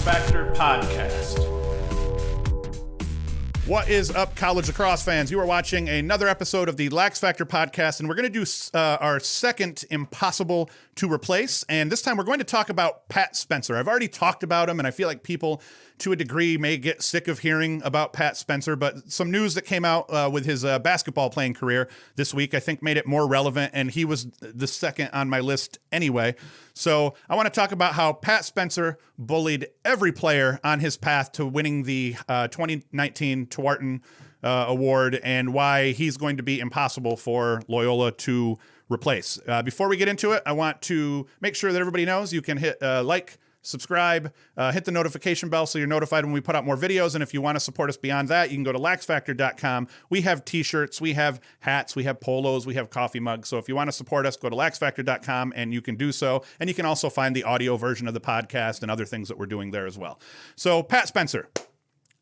LaxFactor podcast. What is up, college lacrosse fans? You are watching another episode of the LaxFactor podcast, and we're going to do our second impossible to replace. And this time we're going to talk about Pat Spencer. I've already talked about him, and I feel like people, to a degree, may get sick of hearing about Pat Spencer. But some news that came out with his basketball playing career this week, I think, made it more relevant. And he was the second on my list anyway. So I want to talk about how Pat Spencer bullied every player on his path to winning the 2019 Tewaaraton Award, and why he's going to be impossible for Loyola to replace. Before we get into it, I want to make sure that everybody knows you can hit like, subscribe, hit the notification bell so you're notified when we put out more videos. And if you want to support us beyond that, you can go to LaxFactor.com. We have t-shirts, we have hats, we have polos, we have coffee mugs. So if you want to support us, go to LaxFactor.com and you can do so. And you can also find the audio version of the podcast and other things that we're doing there as well. So Pat Spencer,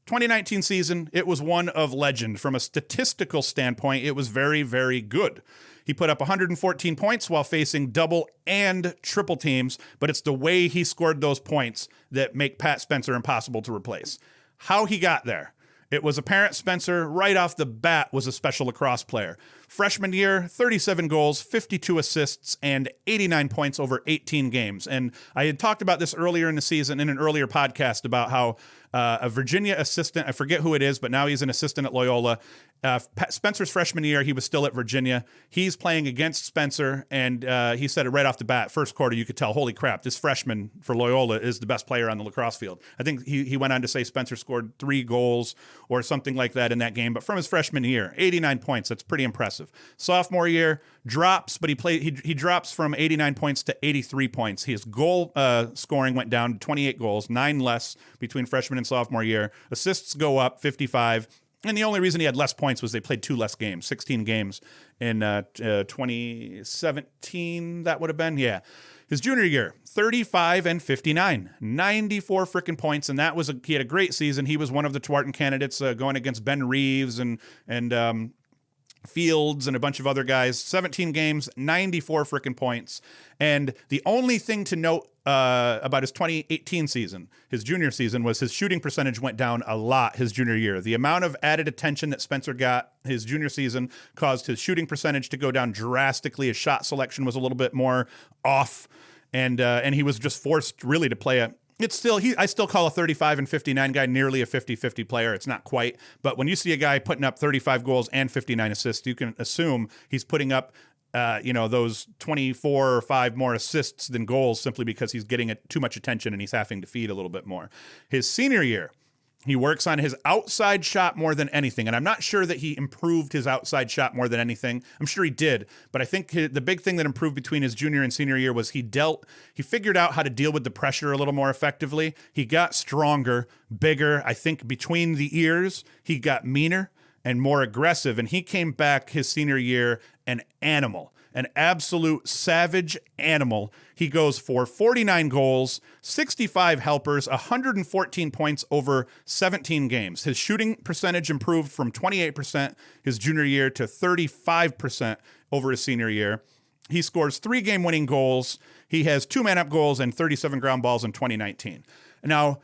2019 season, it was one of legend. From a statistical standpoint, it was very, very good. He put up 114 points while facing double and triple teams, but it's the way he scored those points that make Pat Spencer impossible to replace. How he got there. It was apparent Spencer, right off the bat, was a special lacrosse player. Freshman year, 37 goals, 52 assists, and 89 points over 18 games. And I had talked about this earlier in the season in an earlier podcast about how a Virginia assistant, I forget who it is, but now he's an assistant at Loyola. Spencer's freshman year, he was still at Virginia. He's playing against Spencer, and he said it right off the bat. First quarter, you could tell, holy crap, this freshman for Loyola is the best player on the lacrosse field. I think he went on to say Spencer scored 3 goals or something like that in that game. But from his freshman year, 89 points, that's pretty impressive. Sophomore year, drops, but he drops from 89 points to 83 points. His goal scoring went down to 28 goals, 9 less between freshman and sophomore year. Assists go up, 55. And the only reason he had less points was they played 2 less games, 16 games in 2017, that would have been. Yeah. His junior year, 35 and 59, 94 freaking points. And he had a great season. He was one of the Tewaaraton candidates going against Ben Reeves and Fields and a bunch of other guys. 17 games, 94 freaking points. And the only thing to note about his 2018 season, his junior season, was his shooting percentage went down a lot his junior year. The amount of added attention that Spencer got his junior season caused his shooting percentage to go down drastically. His shot selection was a little bit more off, and he was just forced really to play I still call a 35 and 59 guy nearly a 50-50 player. It's not quite, but when you see a guy putting up 35 goals and 59 assists, you can assume he's putting up those 24 or 5 more assists than goals simply because he's getting too much attention and he's having to feed a little bit more. His senior year, he works on his outside shot more than anything. And I'm not sure that he improved his outside shot more than anything. I'm sure he did. But I think the big thing that improved between his junior and senior year was he figured out how to deal with the pressure a little more effectively. He got stronger, bigger. I think between the ears, he got meaner and more aggressive. And he came back his senior year an animal. An absolute savage animal. He goes for 49 goals, 65 helpers, 114 points over 17 games. His shooting percentage improved from 28% his junior year to 35% over his senior year. He scores 3 game-winning goals. He has 2 man-up goals and 37 ground balls in 2019. Now,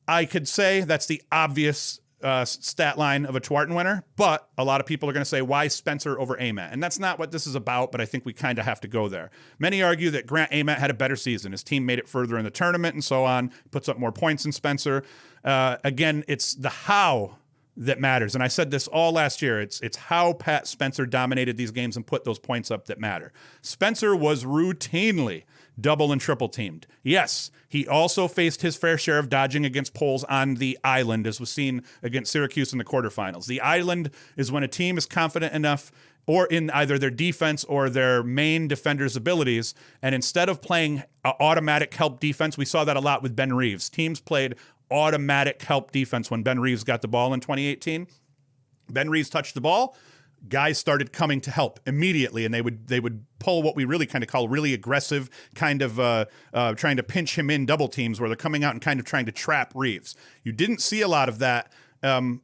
I could say that's the obvious stat line of a Tewaaraton winner, but a lot of people are going to say, why Spencer over Amat? And that's not what this is about, but I think we kind of have to go there. Many argue that Grant Amat had a better season. His team made it further in the tournament and so on, puts up more points than Spencer. Again, it's the how that matters. And I said this all last year. It's how Pat Spencer dominated these games and put those points up that matter. Spencer was routinely double and triple teamed. Yes, he also faced his fair share of dodging against poles on the island, as was seen against Syracuse in the quarterfinals. The island is when a team is confident enough or in either their defense or their main defender's abilities, and instead of playing automatic help defense, we saw that a lot with Ben Reeves. Teams played automatic help defense when Ben Reeves got the ball in 2018. Ben Reeves touched the ball, guys started coming to help immediately, and they would pull what we really kind of call really aggressive, kind of trying to pinch him in double teams where they're coming out and kind of trying to trap Reeves. You didn't see a lot of that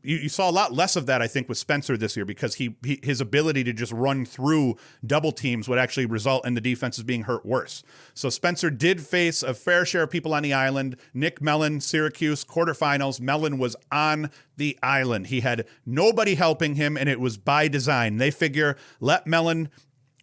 You saw a lot less of that, I think, with Spencer this year because his ability to just run through double teams would actually result in the defenses being hurt worse. So Spencer did face a fair share of people on the island. Nick Mellon, Syracuse, quarterfinals. Mellon was on the island. He had nobody helping him, and it was by design. They figure, let Mellon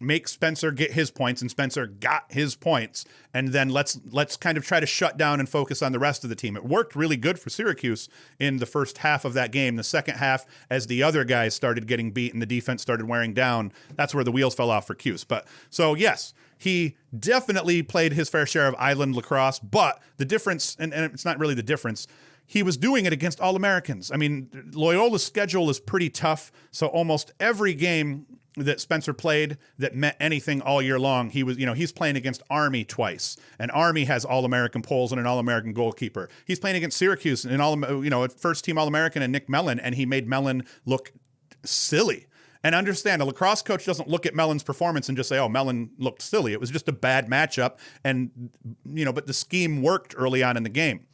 make Spencer get his points, and Spencer got his points, and then let's kind of try to shut down and focus on the rest of the team. It worked really good for Syracuse in the first half of that game. The second half, as the other guys started getting beat and the defense started wearing down, that's where the wheels fell off for Cuse. But so yes, he definitely played his fair share of island lacrosse, but the difference, and it's not really the difference, he was doing it against All-Americans. I mean, Loyola's schedule is pretty tough, so almost every game that Spencer played that meant anything all year long, he's playing against Army twice, and Army has All-American polls and an All-American goalkeeper. He's playing against Syracuse and a first-team All-American and Nick Mellon, and he made Mellon look silly. And understand, a lacrosse coach doesn't look at Mellon's performance and just say, oh, Mellon looked silly. It was just a bad matchup, and but the scheme worked early on in the game.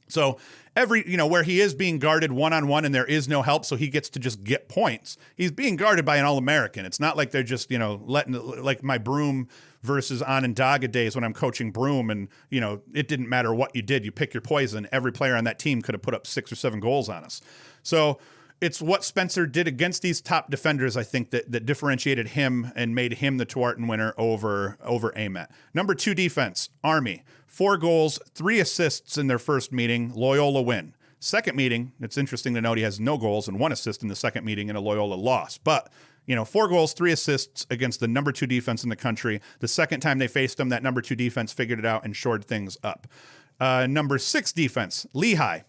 So where he is being guarded one-on-one and there is no help, so he gets to just get points, he's being guarded by an All-American. It's not like they're just, letting, like my Broome versus Onondaga days when I'm coaching Broome and, it didn't matter what you did. You pick your poison. Every player on that team could have put up 6 or 7 goals on us. So it's what Spencer did against these top defenders, I think, that differentiated him and made him the Tewaaraton winner over Amet. Number 2 defense, Army. 4 goals, 3 assists in their first meeting. Loyola win. Second meeting, it's interesting to note he has no goals and 1 assist in the second meeting in a Loyola loss. But, 4 goals, 3 assists against the number 2 defense in the country. The second time they faced them, that number 2 defense figured it out and shored things up. Number 6 defense, Lehigh.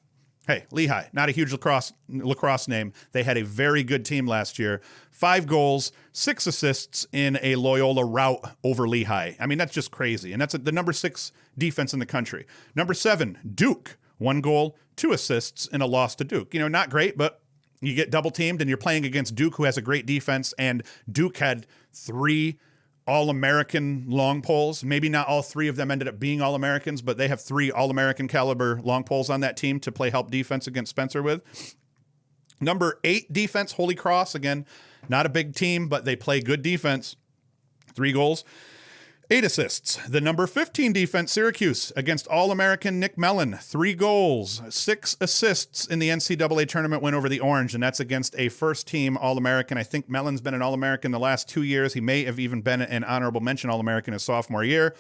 Hey, Lehigh, not a huge lacrosse name. They had a very good team last year. 5 goals, 6 assists in a Loyola rout over Lehigh. I mean, that's just crazy. And that's the number 6 defense in the country. Number 7, Duke. 1 goal, 2 assists in a loss to Duke. Not great, but you get double teamed and you're playing against Duke, who has a great defense. And Duke had 3 All-American long poles. Maybe not all 3 of them ended up being All-Americans, but they have 3 All-American caliber long poles on that team to play help defense against Spencer with. Number 8 defense, Holy Cross. Again, not a big team, but they play good defense. 3 goals, 8 assists. The number 15 defense, Syracuse, against All-American Nick Mellon. 3 goals, 6 assists in the NCAA tournament win over the Orange, and that's against a first-team All-American. I think Mellon's been an All-American the last 2 years. He may have even been an honorable mention All-American his sophomore year.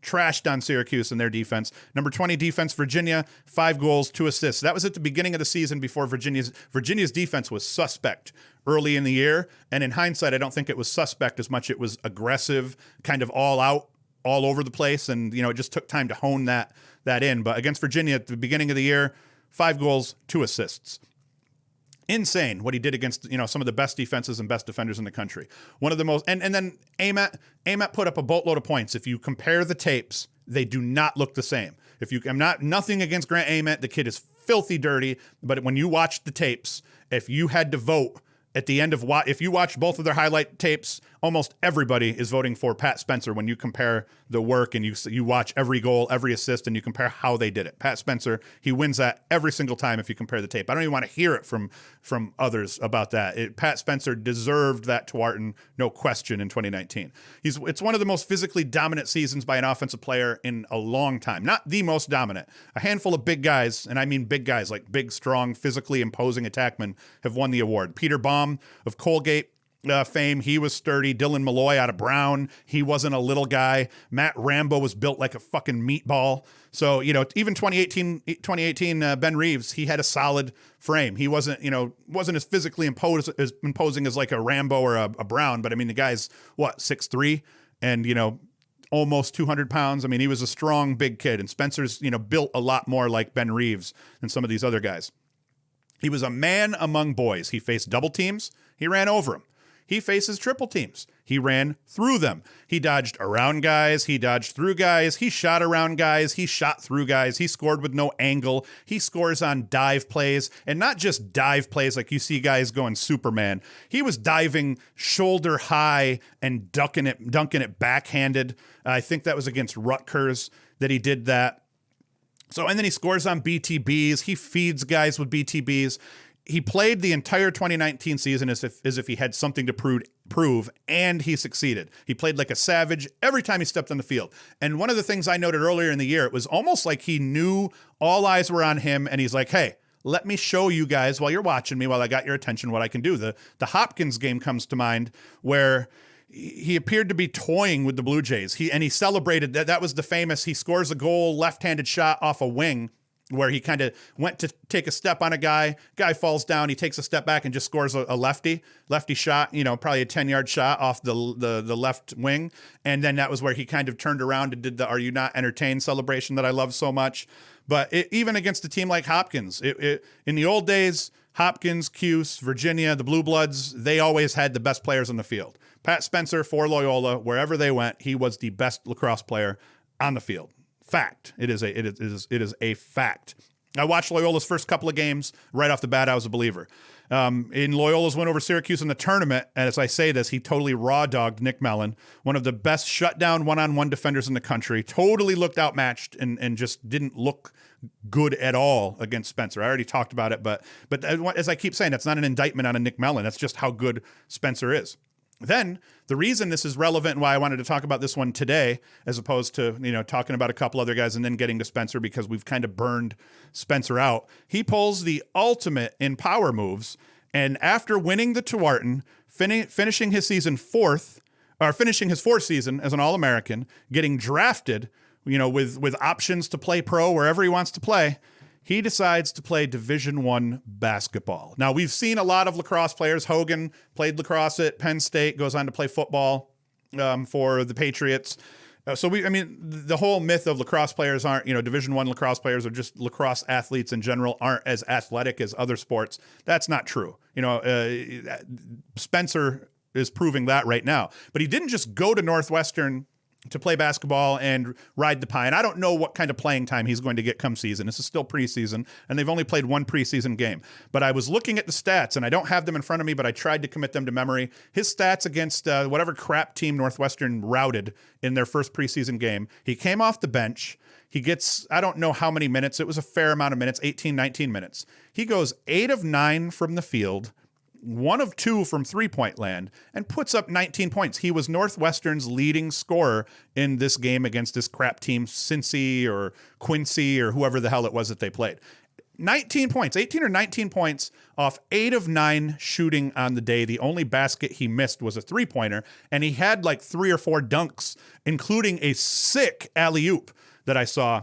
Trashed on Syracuse and their defense. Number 20 defense, Virginia, 5 goals, 2 assists. That was at the beginning of the season before Virginia's defense was suspect early in the year. And in hindsight, I don't think it was suspect as much. It was aggressive, kind of all out, all over the place. And, it just took time to hone that in. But against Virginia at the beginning of the year, 5 goals, 2 assists. Insane what he did against, some of the best defenses and best defenders in the country. One of the most, and then Amet put up a boatload of points. If you compare the tapes, they do not look the same. Nothing against Grant Amet. The kid is filthy dirty, but when you watch the tapes, if you had to vote at the end of if you watch both of their highlight tapes, almost everybody is voting for Pat Spencer when you compare the work and you watch every goal, every assist, and you compare how they did it. Pat Spencer, he wins that every single time if you compare the tape. I don't even want to hear it from others about that. Pat Spencer deserved that Tewaaraton, no question, in 2019. It's one of the most physically dominant seasons by an offensive player in a long time. Not the most dominant. A handful of big guys, and I mean big guys, like big, strong, physically imposing attackmen, have won the award. Peter Baum of Colgate fame, he was sturdy. Dylan Malloy out of Brown, he wasn't a little guy. Matt Rambo was built like a fucking meatball. So, even 2018 Ben Reeves, he had a solid frame. He wasn't as physically imposing as like a Rambo or a Brown, but I mean, the guy's 6'3" and, almost 200 pounds. I mean, he was a strong, big kid, and Spencer's, built a lot more like Ben Reeves than some of these other guys. He was a man among boys. He faced double teams. He ran over them. He faces triple teams. He ran through them. He dodged around guys. He dodged through guys. He shot around guys. He shot through guys. He scored with no angle. He scores on dive plays, and not just dive plays like you see guys going Superman. He was diving shoulder high and dunking it backhanded. I think that was against Rutgers that he did that. So, and then he scores on BTBs. He feeds guys with BTBs. He played the entire 2019 season as if he had something to prove, and he succeeded. He played like a savage every time he stepped on the field. And one of the things I noted earlier in the year, it was almost like he knew all eyes were on him, and he's like, hey, let me show you guys while you're watching me, while I got your attention, what I can do. The Hopkins game comes to mind, where he appeared to be toying with the Blue Jays. He celebrated that was the famous, he scores a goal, left-handed shot off a wing, where he kind of went to take a step on a guy falls down, he takes a step back and just scores a lefty shot, probably a 10-yard shot off the left wing. And then that was where he kind of turned around and did the "Are you not entertained" celebration that I love so much. But even against a team like Hopkins, in the old days, Hopkins, Cuse, Virginia, the Blue Bloods, they always had the best players on the field. Pat Spencer for Loyola, wherever they went, he was the best lacrosse player on the field. Fact. It is a fact. I watched Loyola's first couple of games. Right off the bat, I was a believer. In Loyola's win over Syracuse in the tournament, and as I say this, he totally raw-dogged Nick Mellon, one of the best shutdown one-on-one defenders in the country, totally looked outmatched and just didn't look good at all against Spencer. I already talked about it, but as I keep saying, that's not an indictment on a Nick Mellon. That's just how good Spencer is. Then the reason this is relevant and why I wanted to talk about this one today, as opposed to, talking about a couple other guys and then getting to Spencer, because we've kind of burned Spencer out. He pulls the ultimate in power moves. And after winning the Tewaaraton, finishing his fourth season as an All-American, getting drafted, with options to play pro wherever he wants to play, he decides to play Division I basketball. Now, we've seen a lot of lacrosse players. Hogan played lacrosse at Penn State, goes on to play football for the Patriots. The whole myth of lacrosse players aren't, Division I lacrosse players are just lacrosse athletes in general aren't as athletic as other sports. That's not true. Spencer is proving that right now. But he didn't just go to Northwestern to play basketball and ride the pine. I don't know what kind of playing time he's going to get come season. This is still preseason, and they've only played one preseason game. But I was looking at the stats, and I don't have them in front of me, but I tried to commit them to memory. His stats against whatever crap team Northwestern routed in their first preseason game, he came off the bench. He gets, I don't know how many minutes. It was a fair amount of minutes, 18, 19 minutes. He goes 8 of 9 from the field, 1 of 2 from three-point land, and puts up 19 points. He was Northwestern's leading scorer in this game against this crap team, Cincy or Quincy or whoever the hell it was that they played. 19 points, 18 or 19 points off 8 of 9 shooting on the day. The only basket he missed was a three-pointer, and he had like 3 or 4 dunks, including a sick alley-oop that I saw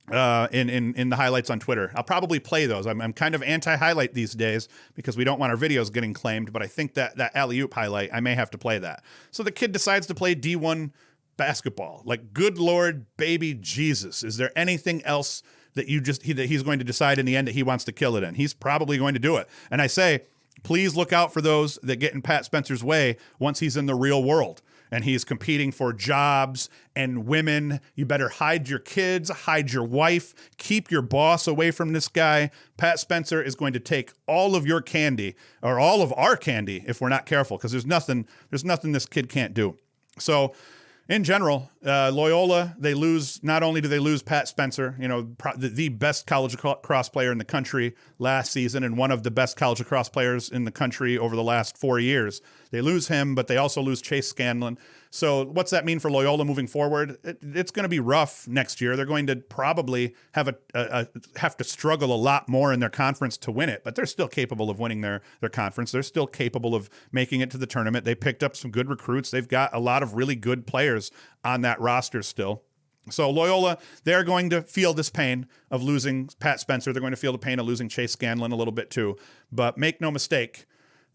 in the highlights on Twitter. I'll probably play those. I'm kind of anti-highlight these days because we don't want our videos getting claimed, but I think that alley-oop highlight, I may have to play that. So the kid decides to play D1 basketball. Like, good Lord, baby Jesus. Is there anything else that he's going to decide in the end that he wants to kill it in? He's probably going to do it. And I say, please look out for those that get in Pat Spencer's way once he's in the real world and he's competing for jobs and women. You better hide your kids, hide your wife, keep your boss away from this guy. Pat Spencer is going to take all of your candy, or all of our candy, if we're not careful, because there's nothing this kid can't do. So in general, Loyola, they lose. Not only do they lose Pat Spencer, the best college lacrosse player in the country last season and one of the best college lacrosse players in the country over the last 4 years. They lose him, but they also lose Chase Scanlon. So what's that mean for Loyola moving forward? It's going to be rough next year. They're going to probably have to struggle a lot more in their conference to win it, but they're still capable of winning their conference. They're still capable of making it to the tournament. They picked up some good recruits. They've got a lot of really good players on that roster still. So Loyola, they're going to feel this pain of losing Pat Spencer. They're going to feel the pain of losing Chase Scanlon a little bit too. But make no mistake,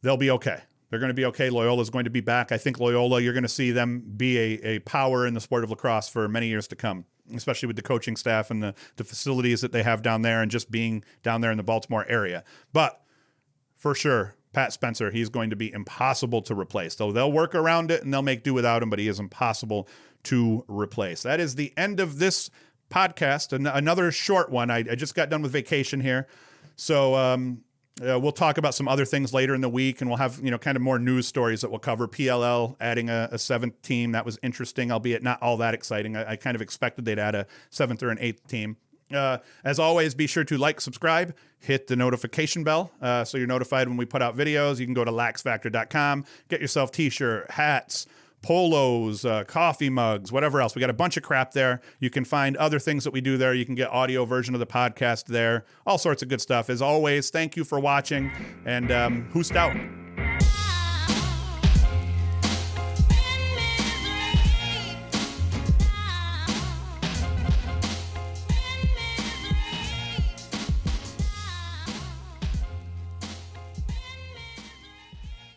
they'll be okay. They're going to be okay. Loyola is going to be back. I think Loyola, you're going to see them be a power in the sport of lacrosse for many years to come, especially with the coaching staff and the facilities that they have down there and just being down there in the Baltimore area. But for sure, Pat Spencer, he's going to be impossible to replace. So they'll work around it and they'll make do without him, but he is impossible to replace. That is the end of this podcast. Another short one. I just got done with vacation here. So we'll talk about some other things later in the week, and we'll have, kind of more news stories that we'll cover. PLL adding a 7th team. That was interesting, albeit not all that exciting. I kind of expected they'd add a 7th or an 8th team. As always, be sure to like, subscribe, hit the notification bell so you're notified when we put out videos. You can go to LaxFactor.com, get yourself t-shirt, hats, polos, coffee mugs, whatever else. We got a bunch of crap there. You can find other things that we do there. You can get audio version of the podcast there. All sorts of good stuff. As always, thank you for watching, and who's out?